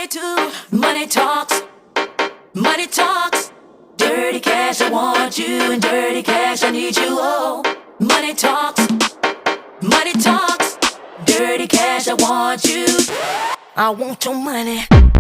money too. Money talks, money talks. Dirty cash, I want you, and dirty cash, I need you. Oh, money talks, money talks. Dirty cash, I want you. I want your money.